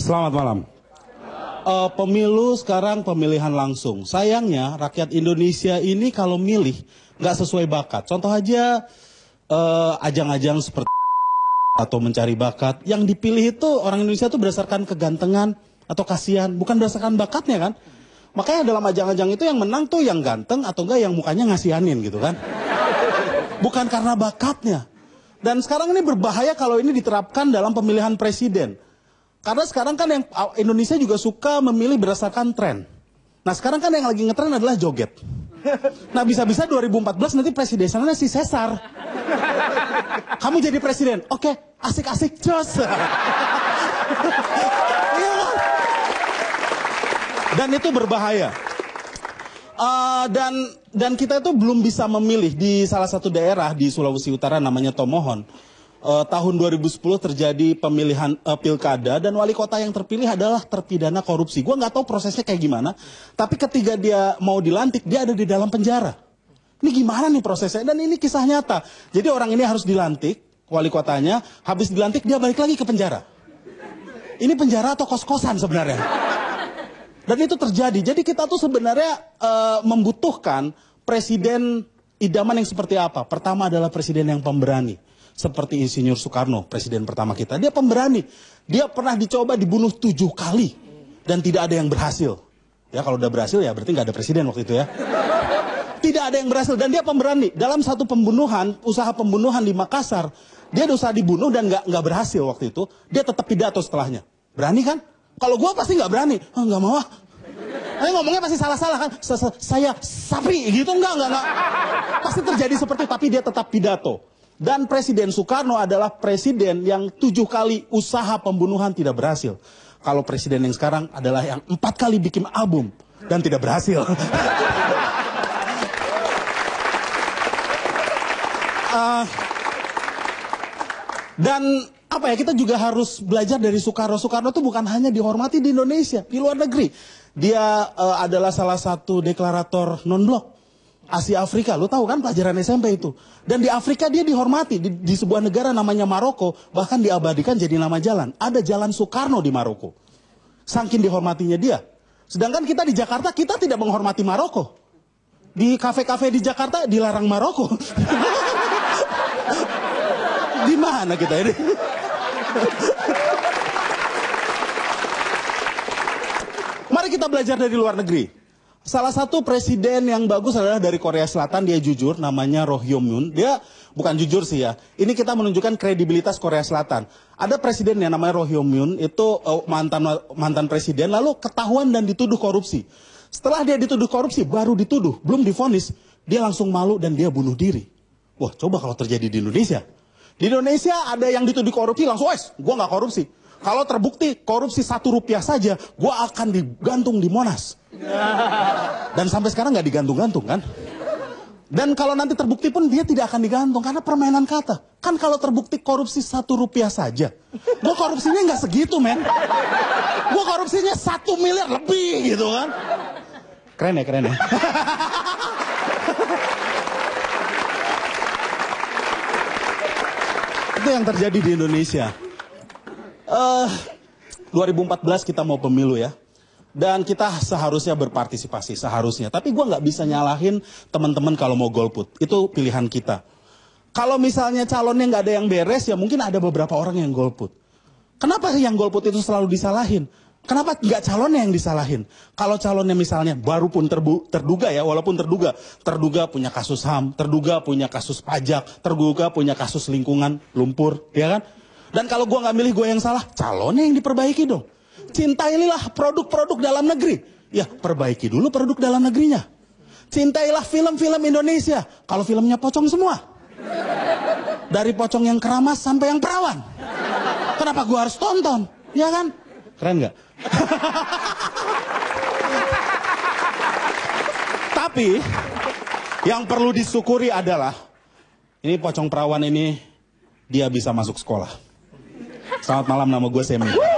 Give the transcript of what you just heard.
Selamat malam. Pemilu sekarang pemilihan langsung. Sayangnya rakyat Indonesia ini kalau milih nggak sesuai bakat. Contoh aja ajang-ajang seperti atau mencari bakat. Yang dipilih itu orang Indonesia itu berdasarkan kegantengan atau kasihan, bukan berdasarkan bakatnya kan. Makanya dalam ajang-ajang itu yang menang tuh yang ganteng atau enggak yang mukanya ngasihanin gitu kan. Bukan karena bakatnya. Dan sekarang ini berbahaya kalau ini diterapkan dalam pemilihan presiden. Karena sekarang kan yang Indonesia juga suka memilih berdasarkan tren. Nah sekarang kan yang lagi ngetren adalah joget. Nah bisa-bisa 2014 nanti presidennya si Cesar. Kamu jadi presiden, oke, asik-asik jos. Dan itu berbahaya. Dan kita itu belum bisa memilih di salah satu daerah di Sulawesi Utara namanya Tomohon. Tahun 2010 terjadi pemilihan pilkada dan wali kota yang terpilih adalah terpidana korupsi. Gua nggak tahu prosesnya kayak gimana, tapi ketika dia mau dilantik dia ada di dalam penjara. Ini gimana nih prosesnya? Dan ini kisah nyata. Jadi orang ini harus dilantik, wali kotanya, habis dilantik dia balik lagi ke penjara. Ini penjara atau kos-kosan sebenarnya? Dan itu terjadi. Jadi kita tuh sebenarnya membutuhkan presiden idaman yang seperti apa? Pertama adalah presiden yang pemberani. Seperti Insinyur Soekarno, presiden pertama kita. Dia pemberani. Dia pernah dicoba dibunuh 7 kali. Dan tidak ada yang berhasil. Ya kalau udah berhasil ya berarti nggak ada presiden waktu itu ya. Tidak ada yang berhasil. Dan dia pemberani. Dalam satu pembunuhan, usaha pembunuhan di Makassar. Dia usaha dibunuh dan nggak berhasil waktu itu. Dia tetap pidato setelahnya. Berani kan? Kalau gua pasti nggak berani. Nggak mau ah. Ngomongnya pasti salah-salah kan. Saya sapi gitu. Enggak. Pasti terjadi seperti itu. Tapi dia tetap pidato. Dan Presiden Soekarno adalah presiden yang 7 kali usaha pembunuhan tidak berhasil. Kalau presiden yang sekarang adalah yang 4 kali bikin album dan tidak berhasil. Dan apa ya, kita juga harus belajar dari Soekarno. Soekarno itu bukan hanya dihormati di Indonesia, di luar negeri. Dia adalah salah satu deklarator non-blok Asia Afrika, lo tahu kan pelajaran SMP itu. Dan di Afrika dia dihormati di sebuah negara namanya Maroko, bahkan diabadikan jadi nama jalan. Ada jalan Soekarno di Maroko. Saking dihormatinya dia. Sedangkan kita di Jakarta kita tidak menghormati Maroko. Di kafe-kafe di Jakarta dilarang Maroko. Di mana kita ini? Mari kita belajar dari luar negeri. Salah satu presiden yang bagus adalah dari Korea Selatan, dia jujur, namanya Roh Hyo-myun. Dia bukan jujur sih ya, ini kita menunjukkan kredibilitas Korea Selatan. Ada presiden yang namanya Roh Hyo-myun, itu mantan presiden, lalu ketahuan dan dituduh korupsi. Setelah dia dituduh korupsi, baru dituduh, belum divonis, dia langsung malu dan dia bunuh diri. Wah, coba kalau terjadi di Indonesia. Di Indonesia ada yang dituduh korupsi, langsung, gua nggak korupsi. Kalau terbukti korupsi 1 rupiah saja, gua akan digantung di Monas. Dan sampai sekarang nggak digantung-gantung kan? Dan kalau nanti terbukti pun dia tidak akan digantung karena permainan kata. Kan kalau terbukti korupsi 1 rupiah saja, gua korupsinya nggak segitu men. Gua korupsinya 1 miliar lebih gitu kan? Keren ya. Itu yang terjadi di Indonesia. 2014 kita mau pemilu ya. Dan kita seharusnya berpartisipasi, seharusnya. Tapi gue nggak bisa nyalahin teman-teman kalau mau golput. Itu pilihan kita. Kalau misalnya calonnya nggak ada yang beres, ya mungkin ada beberapa orang yang golput. Kenapa yang golput itu selalu disalahin? Kenapa nggak calonnya yang disalahin? Kalau calonnya misalnya baru pun terduga ya, walaupun terduga punya kasus HAM, terduga punya kasus pajak, terduga punya kasus lingkungan, lumpur, ya kan? Dan kalau gue nggak milih gue yang salah, calonnya yang diperbaiki dong. Cintailah produk-produk dalam negeri. Ya, perbaiki dulu produk dalam negerinya. Cintailah film-film Indonesia. Kalau filmnya pocong semua. Dari pocong yang keramas sampai yang perawan. Kenapa gue harus tonton? Ya kan? Keren nggak? Tapi, yang perlu disyukuri adalah, ini pocong perawan ini, dia bisa masuk sekolah. Selamat malam, nama gue Semi.